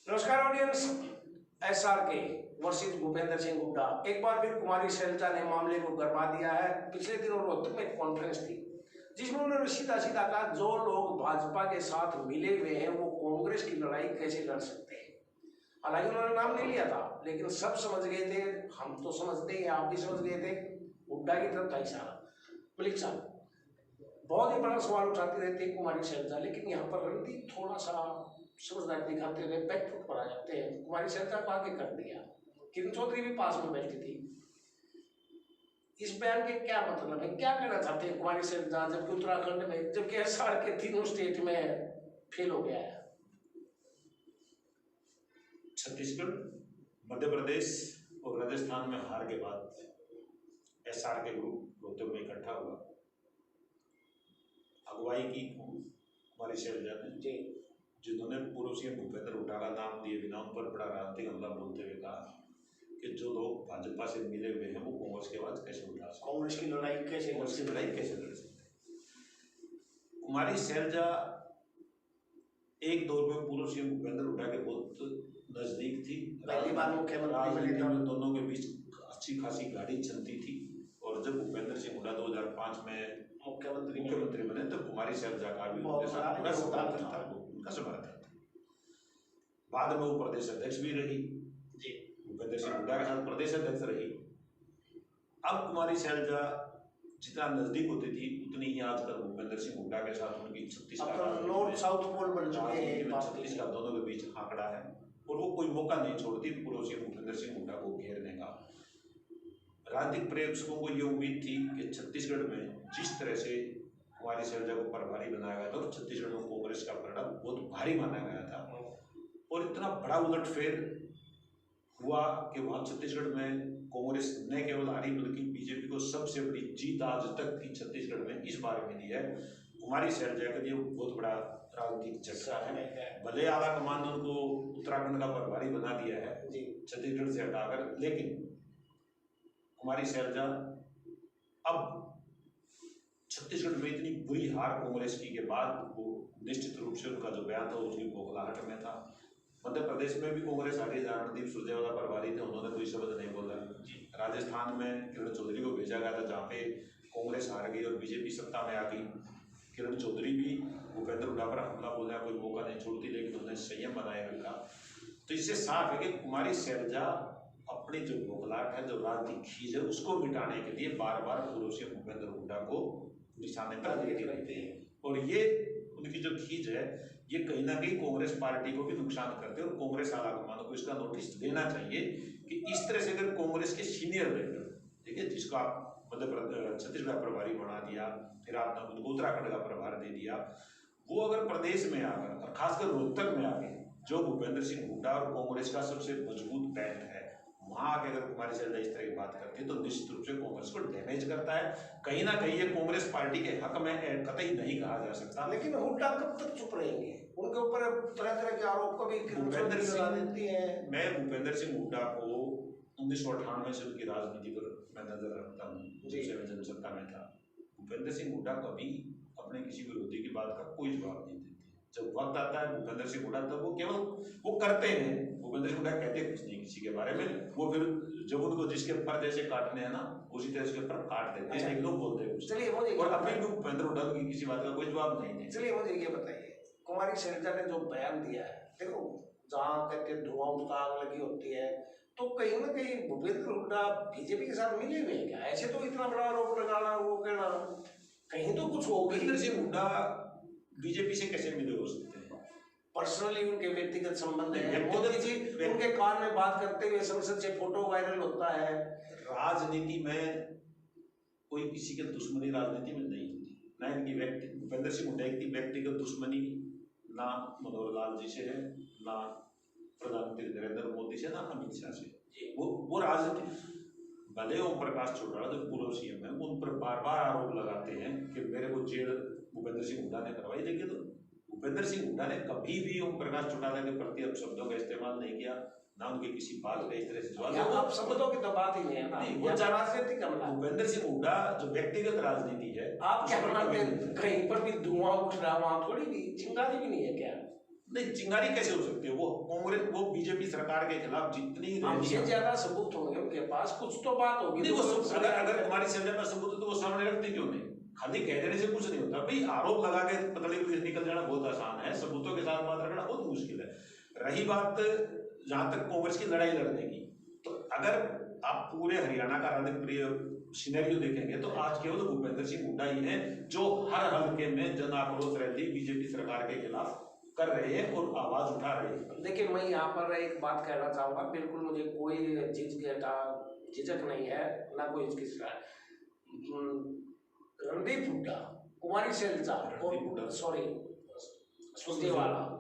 नमस्कार audience. SR के versus Bhupendra Singh Hooda. एक बार फिर कुमारी शैलजा ने मामले को गरमा दिया है। पिछले दिनों रोहतक में एक कॉन्फ्रेंस थी जिसमें उन्होंने सीधा सीधा कहा जो लोग भाजपा के साथ मिले हुए हैं वो कांग्रेस की लड़ाई कैसे लड़ सकते हैं। हालांकि उन्होंने नाम नहीं लिया था लेकिन सब समझ गए थे, हम तो समझते हैं, आप भी समझ गए थे। हुड्डा की तरफ था इशारा। मलिक साहब बहुत ही बड़ा सवाल उठाते रहते हैं कुमारी शैलजा, लेकिन यहाँ पर रणदीप थोड़ा सा समझदारी दिखाते हुए बैकफुट पर आ जाते हैं। कुमारी शैलजा को आगे कर दिया। किरण चौधरी भी पास में बैठी थी। इस बयान के क्या मतलब है, क्या कहना चाहते हैं कुमारी शैलजा, जबकि उत्तराखंड में, जबकि एसआर के तीनों स्टेट में फेल हो गया है। छत्तीसगढ़, मध्य प्रदेश और राजस्थान में हार के बाद एसआर के ग्रुप रोहतक में इकट्ठा हुआ। अगुवाई की कुमारी शैलजा ने, जिन्होंने पूर्व सीएम भूपेंद्र हुड्डा का नाम दिए बिना उन पर बड़ा राजनीतिक हमला बोलते हुए कहा कि जो लोग भाजपा से मिले हुए हैं वो कांग्रेस के आवाज कैसे उठा सकते, कांग्रेस की लड़ाई कैसे लड़ सकते। कुमारी शैलजा एक दौर में पूर्व सीएम भूपेंद्र हुड्डा के बहुत नजदीक थी। पहली बार मुख्यमंत्री में दोनों के बीच अच्छी खासी गाड़ी चलती थी। और जब भूपेंद्र सिंह हुड्डा 2005 में मुख्यमंत्री बने तो कुमारी शैलजा का भी उनका समर्थन था। बाद में वो प्रदेश अध्यक्ष भी रही, भूपेंद्र सिंह हुड्डा के साथ प्रदेश अध्यक्ष रही। अब कुमारी शैलजा जितना नजदीक होती थी उतनी ही आजकल भूपेंद्र सिंह हुड्डा के साथ उनकी 36 का दोनों के बीच आंकड़ा है और वो कोई मौका नहीं छोड़ती पूर्व सीएम भूपेंद्र सिंह हुड्डा को घेरने का। राजनीतिक प्रेक्षकों को ये उम्मीद थी कि छत्तीसगढ़ में जिस तरह से कुमारी शैलजा को प्रभारी बनाया गया था और छत्तीसगढ़ में कांग्रेस का परिणाम बहुत भारी माना गया था और इतना बड़ा उलटफेर हुआ कि वहाँ छत्तीसगढ़ में कांग्रेस न केवल हारी बल्कि बीजेपी को सबसे बड़ी जीत आज तक की छत्तीसगढ़ में इस बार मिली है। कुमारी शैलजा के लिए बहुत बड़ा राजनीतिक झटका है। भले आला कमान ने उनको उत्तराखंड का प्रभारी बना दिया है छत्तीसगढ़ से हटाकर, लेकिन कुमारी शैलजा अब छत्तीसगढ़ में इतनी बुरी हार कांग्रेस की के बाद वो निश्चित रूप से उनका जो बयान था उसकी बौखलाहट में था। मध्य प्रदेश में भी कांग्रेस हारी, रणदीप सुरजेवाला प्रभारी थे, उन्होंने कोई शब्द नहीं बोला। राजस्थान में किरण चौधरी को भेजा गया था जहाँ पे कांग्रेस हार गई और बीजेपी सत्ता में आ गई। किरण चौधरी भी भूपेंद्र हुड्डा पर हमला बोलने का कोई मौका नहीं छोड़ती, लेकिन उन्होंने संयम बनाए रखा। तो इससे साफ है कि कुमारी शैलजा अपनी जो बौखलाहट है, जो राजनीतिक खींच है, उसको मिटाने के लिए बार बार पूर्व सीएम भूपेंद्र हुड्डा को निशाने पर लेके रहते हैं। और ये उनकी जो खींच है ये कहीं ना कहीं कांग्रेस पार्टी को भी नुकसान करते हैं और कांग्रेस आलाकमान को इसका नोटिस देना चाहिए कि इस तरह से अगर कांग्रेस के सीनियर लीडर, ठीक है, जिसको आप मतलब छत्तीसगढ़ प्रभारी बना दिया, फिर आपने उनको उत्तराखंड का प्रभार दे दिया, वो अगर प्रदेश में आकर और खासकर रोहतक में आके जो भूपेंद्र सिंह हुड्डा और कांग्रेस का सबसे मजबूत बैंड है वहां आके अगर कुमारी शैलजा इस तरह की बात करती है तो निश्चित रूप से कांग्रेस को डैमेज करता है। कहीं ना कहीं ये कांग्रेस पार्टी के हक में कतई नहीं कहा जा सकता। लेकिन हुड्डा कब तक चुप रहेंगे? उनके ऊपर तरह तरह के आरोप कभी भूपेंद्र सिंह हुड्डा को 1998 से उनकी राजनीति पर मैं नजर रखता हूँ, जैसे मैं जनसत्ता में था। भूपेंद्र सिंह हुड्डा कभी अपने किसी विरोधी की बात का कोई जवाब नहीं देते। जब वक्त आता है भूपेंद्र सिंह हुड्डा तब वो केवल वो करते हैं, भूपेंद्र सिंह हुड्डा कहते कुछ नहीं किसी के बारे में, वो फिर जब उनको जिसके पर जैसे काटने हैं ना उसी तरह उसके पर काट देते हैं, एक लोग बोलते हैं। चलिए और अभी भी भूपेंद्र हुड्डा की किसी बात का कोई जवाब नहीं देते। चलिए मुझे ये बताइए, कुमारी शैलजा ने जो बयान दिया है, देखो जहाँ कहते धुआं उठता आग लगी होती है, तो कहीं ना कहीं भूपेंद्र हुड्डा बीजेपी के साथ मिले हुए हैं क्या? ऐसे तो इतना बड़ा आरोप लगाना, वो कहना, कहीं तो कुछ हो। भूपेंद्र सिंह हुड्डा बीजेपी से कैसे मिले हो सकते हैं? पर्सनली उनके व्यक्तिगत संबंध है। मोदी जी उनके कान में बात करते हुए संसद से फोटो वायरल होता है। राजनीति में कोई किसी के दुश्मनी राजनीति में नहीं होती, ना इनकी भूपेंद्र सिंह हुड्डा की व्यक्तिगत दुश्मनी ना मनोहर लाल जी से है, ना प्रधानमंत्री नरेंद्र मोदी से, ना अमित शाह से। वो राजनीति भले ओम प्रकाश चौटाला जो पूर्व सीएम है उन पर बार बार आरोप लगाते हैं कि मेरे को जेल भूपेंद्र सिंह हुड्डा ने करवाई, लेकिन तो भूपेंद्र सिंह हुड्डा ने कभी भी ओम प्रकाश चौटाला के प्रति अपशब्दों का इस्तेमाल नहीं किया, ना उनके किसी बात का इस तरह से जवाब। अब शब्दों की तो बात ही नहीं है ना, वो राजनीतिक हमला। भूपेंद्र सिंह हुड्डा जो व्यक्तिगत राजनीति है, आप क्या बनाते हैं? कहीं पर भी धुआं उठ रहा, वहां थोड़ी भी चिंगारी भी नहीं है क्या? नहीं, चिंगारी कैसे हो सकती है? वो कांग्रेस वो बीजेपी सरकार के खिलाफ जितनी हमसे ज्यादा सबूत होंगे उनके पास, कुछ तो बात होगी। नहीं, वो अगर कुमारी सैलजा में सबूत है तो वो सामने रखते क्यों नहीं? खाली कह देने से कुछ नहीं होता भाई। आरोप लगा के पतली पुलिस निकल जाना बहुत आसान है, सबूतों के साथ बात रखना बहुत मुश्किल है। रही बात जहां तक कांग्रेस की लड़ाई लड़ने की, तो अगर आप पूरे हरियाणा का राजनीतिक सिनेरियो देखेंगे तो आज केवल भूपेंद्र सिंह हुड्डा ही है जो हर हल्के में जन आक्रोश रैली बीजेपी सरकार के खिलाफ कर रहे हैं और आवाज उठा रहे हैं। देखिए, मैं यहाँ पर एक बात कहना चाहूंगा, बिल्कुल मुझे कोई झिझक नहीं है, ना कोई हिचकिचाहट है। रणदीप हुड्डा, कुमारी सैलजा और सुरजेवाला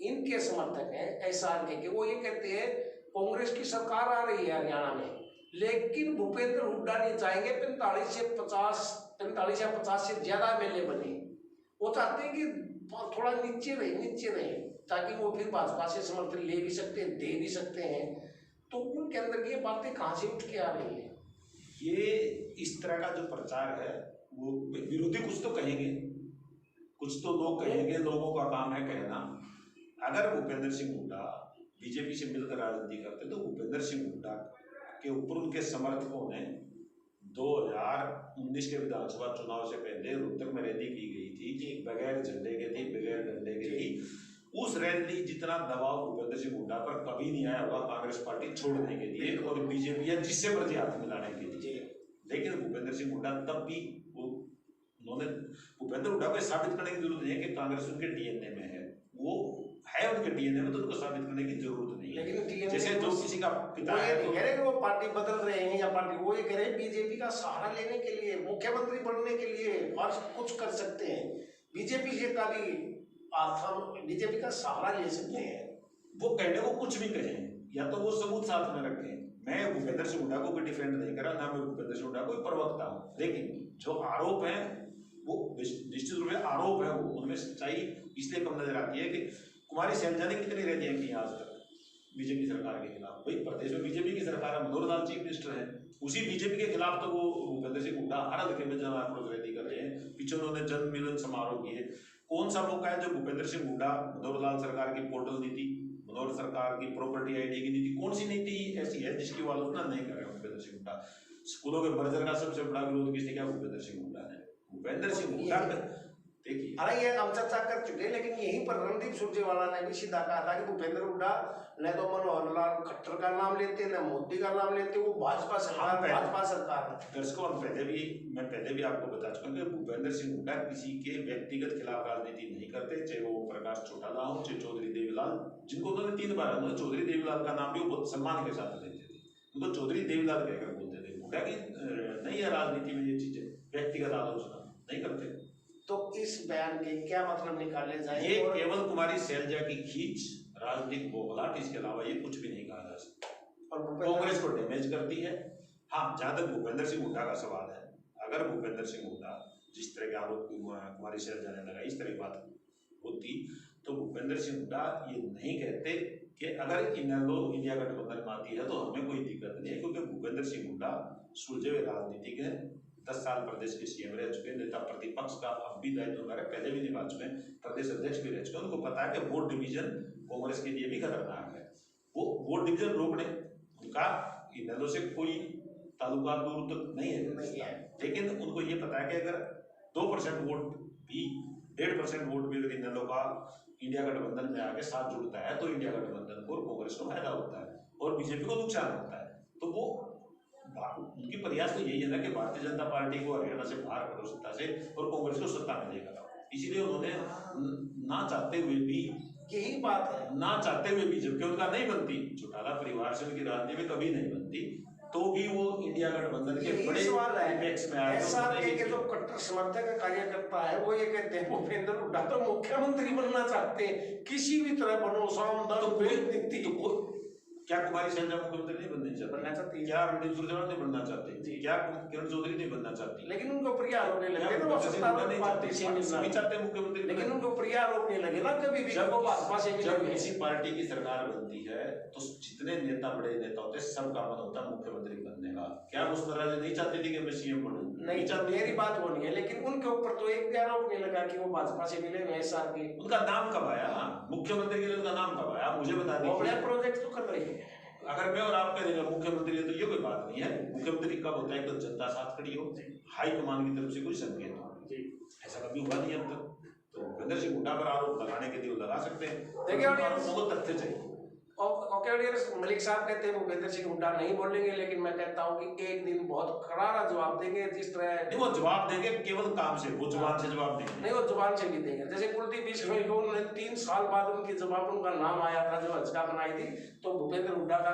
इनके समर्थक हैं एसआरके के। वो ये कहते हैं कांग्रेस की सरकार आ रही है हरियाणा में, लेकिन भूपेंद्र हुड्डा नहीं चाहेंगे 45 या 50 से ज्यादा एमएलए बने। वो चाहते हैं कि थोड़ा नीचे रहे ताकि वो फिर भाजपा से समर्थन ले भी सकते हैं, दे भी सकते हैं। तो उनके अंदर ये बातें कहाँ से उठ के आ रही है? ये इस तरह का जो प्रचार है वो विरोधी कुछ तो कहेंगे, कुछ तो लोग कहेंगे, लोगों का काम है कहना। अगर भूपेंद्र सिंह हुड्डा बीजेपी से मिलकर राजनीति करते तो भूपेंद्र सिंह हुड्डा के ऊपर उनके समर्थकों ने 2019 के विधानसभा चुनाव से पहले रोहतक में रैली की गई थी कि बगैर झंडे के थी, बगैर डंडे के थी। उस रैली जितना दबाव भूपेंद्र सिंह हुड्डा पर कभी नहीं आया होगा कांग्रेस पार्टी छोड़ने के लिए और बीजेपी या जिससे मर्जी हाथ मिलाने के लिए। लेकिन भूपेंद्र सिंह हुड्डा तब भी उन्होंने भूपेंद्र हुड्डा को साबित करने की जरूरत नहीं है कि कांग्रेस उनके डीएनए में है, वो है उनके डीएनए में, तो उनको साबित करने की जरूरत नहीं है। लेकिन जैसे जो किसी का पिता है तो कह रहे कि वो पार्टी बदल रहे हैं या पार्टी, वो ये कह रहे हैं बीजेपी का सहारा लेने के लिए, मुख्यमंत्री बनने के लिए और कुछ कर सकते हैं, बीजेपी से का भी बीजेपी का सहारा ले सकते हैं। वो कहने को कुछ भी कहें, या तो वो सबूत साथ में रखें। मैं भूपेंद्र सिंह हुड्डा को भी डिफेंड नहीं कर रहा, ना मैं भूपेंद्र सिंह हुड्डा को प्रवक्ता हूँ, लेकिन जो आरोप है वो निश्चित रूप से आरोप है, वो उनमें सच्चाई इसलिए कम नजर आती है कि कुमारी सैलजा ने कितनी रैलियां की आज तक बीजेपी सरकार के खिलाफ। भाई प्रदेश में बीजेपी की सरकार है, मनोहर लाल चीफ मिनिस्टर है, उसी बीजेपी के खिलाफ तो वो भूपेंद्र सिंह हुड्डा हर हल्के में जन आक्रोश रैली कर रहे हैं। पीछे उन्होंने जन मिलन समारोह किए। कौन सा मौका है जो भूपेंद्र सिंह हुड्डा मनोहर लाल सरकार की पोर्टल नीति, मनोहर सरकार की प्रॉपर्टी आईडी की नीति, कौन सी नीति ऐसी है जिसकी वो आलोचना नहीं कर रहे भूपेंद्र सिंह हुड्डा? स्कूलों के मर्जर का सबसे बड़ा विरोध किसने किया? भूपेंद्र सिंह हुड्डा ने। भूपेंद्र सिंह हुड्डा देखिए, हालांकि ये हम चर्चा कर चुके हैं, लेकिन यहीं पर रणदीप सुरजेवाला ने भी सीधा कहा था कि भूपेंद्र हुड्डा न तो मनोहर लाल खट्टर का नाम लेते, न मोदी का नाम लेते, वो भाजपा सरकार दर्शकों मैं पहले भी आपको बता चुका हूं कि भूपेंद्र सिंह हुड्डा किसी के व्यक्तिगत खिलाफ राजनीति नहीं करते, चाहे वो प्रकाश चौटाला हो, चाहे चौधरी देवीलाल, जिनको उन्होंने 3 बार चौधरी देवीलाल का नाम भी वो बहुत सम्मान के साथ लेते थे, उनको चौधरी देवीलाल कहकर बोलते थे। हुड्डा की नहीं है राजनीति में ये चीजें, व्यक्तिगत आलोचना नहीं करते। तो इस बयान के क्या मतलब निकाले जाए? ये केवल कुमारी सैलजा की खींच, राजनीतिक बोखलाहट, इसके अलावा ये कुछ भी नहीं कहा जा सकता और कांग्रेस को डैमेज करती है। हाँ, जहां तक भूपेंद्र सिंह हुड्डा का सवाल है, अगर भूपेंद्र सिंह हुड्डा जिस तरह के आरोप कुमारी सैलजा ने लगाई इस तरह की बात होती तो भूपेंद्र सिंह हुड्डा ये नहीं कहते कि अगर इनेलो इंडिया गठबंधन में आती है तो हमें कोई दिक्कत नहीं है, क्योंकि भूपेंद्र सिंह हुड्डा सुलझे हुए राजनीतिक है, 10 साल प्रदेश के सीएम रह चुके, नेता प्रतिपक्ष का अब भी दायित्व हमारे पहले भी निभा चुके, प्रदेश अध्यक्ष भी रह चुके। उनको पता है कि वोट डिवीजन कांग्रेस के लिए भी खतरनाक है। वो वोट डिवीजन रोकने उनका इनेलो से कोई ताल्लुका दूर तक नहीं है, लेकिन उनको ये पता है कि अगर 2% वोट भी 1.5% वोट भी अगर इनेलो का इंडिया गठबंधन में आके साथ जुड़ता है तो इंडिया गठबंधन को और कांग्रेस को फायदा होता है और बीजेपी को नुकसान होता है। तो वो उनकी प्रयास तो यही है ना कि भारतीय जनता पार्टी को हरियाणा से बाहर करो सत्ता से और कांग्रेस को सत्ता में लेकर। इसीलिए उन्होंने ना चाहते हुए भी, यही बात है, ना चाहते हुए भी, जबकि उनका नहीं बनती, चौटाला परिवार से उनकी राजनीति में कभी नहीं बनती, तो भी वो इंडिया गठबंधन के बड़े अपेक्ष में आए। ऐसा के जो कट्टर समर्थक का कार्यकर्ता है वो ये कहते हैं भूपेंद्र हुड्डा तो मुख्यमंत्री बनना चाहते हैं, किसी भी तरह बनो, सामदान। क्या कुमारी सैलजा मुख्यमंत्री नहीं बनना चाहती? क्या रणदीप सुरजेवाला नहीं बनना चाहते? क्या किरण चौधरी नहीं बनना चाहती? लेकिन उनको प्रिय आरोप नहीं लगे ना, सभी चाहते मुख्यमंत्री, लेकिन उनको प्रिय आरोप नहीं लगे ना कभी भी। जब किसी पार्टी की सरकार बनती है तो जितने नेता, बड़े नेता होते हैं, सबका मन होता है मुख्यमंत्री बनने का। क्या वसुंधरा राजे नहीं चाहती थी कि मैं सीएम बनूं? नहीं चाहती, मेरी बात वो नहीं है, लेकिन उनके ऊपर तो एक भी आरोप नहीं लगा कि वो भाजपा से मिले। ऐसा कि उनका नाम कब आया मुख्यमंत्री के लिए? उनका नाम कब आया? आप मुझे बता वो अपने दीजिए। प्रोजेक्ट तो कर रही है। अगर मैं और आप कह देंगे मुख्यमंत्री है तो ये कोई बात नहीं है। मुख्यमंत्री कब होता है तो जनता साथ खड़ी हो, हाईकमान की तरफ से कोई संकेत हो, ऐसा कभी हुआ नहीं अब तक। तो भूपेंद्र सिंह हुड्डा पर आरोप लगाने के लिए वो लगा सकते हैं, देखिए, और आरोपों को तथ्य चाहिए। मलिक साहब कहते हैं भूपेंद्र सिंह हुड्डा नहीं बोलेंगे, लेकिन मैं कहता हूं कि एक दिन बहुत करारा जवाब देंगे। जिस तरह नहीं वो जवाब देंगे केवल काम से, वो जुबान से जवाब देंगे नहीं, वो जुबान से भी देंगे। जैसे कुलदीप बिश्नोई को उन्होंने 3 साल बाद उनकी जुबान पर उनका नाम आया था, जो हल्का बनाई थी, तो भूपेंद्र हुड्डा का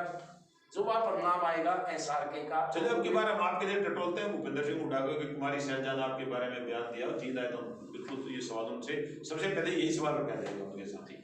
जुबान पर नाम आएगा SRK का। चलिए अब की बार हम आपके लिए टटोलते हैं भूपेंद्र सिंह हुड्डा को कि कुमारी शैलजा ने आपके बारे में बयान दिया, जीत आए तो बिल्कुल तो ये सवाल उनसे सबसे पहले यही सवाल उठा देंगे उनके साथ ही।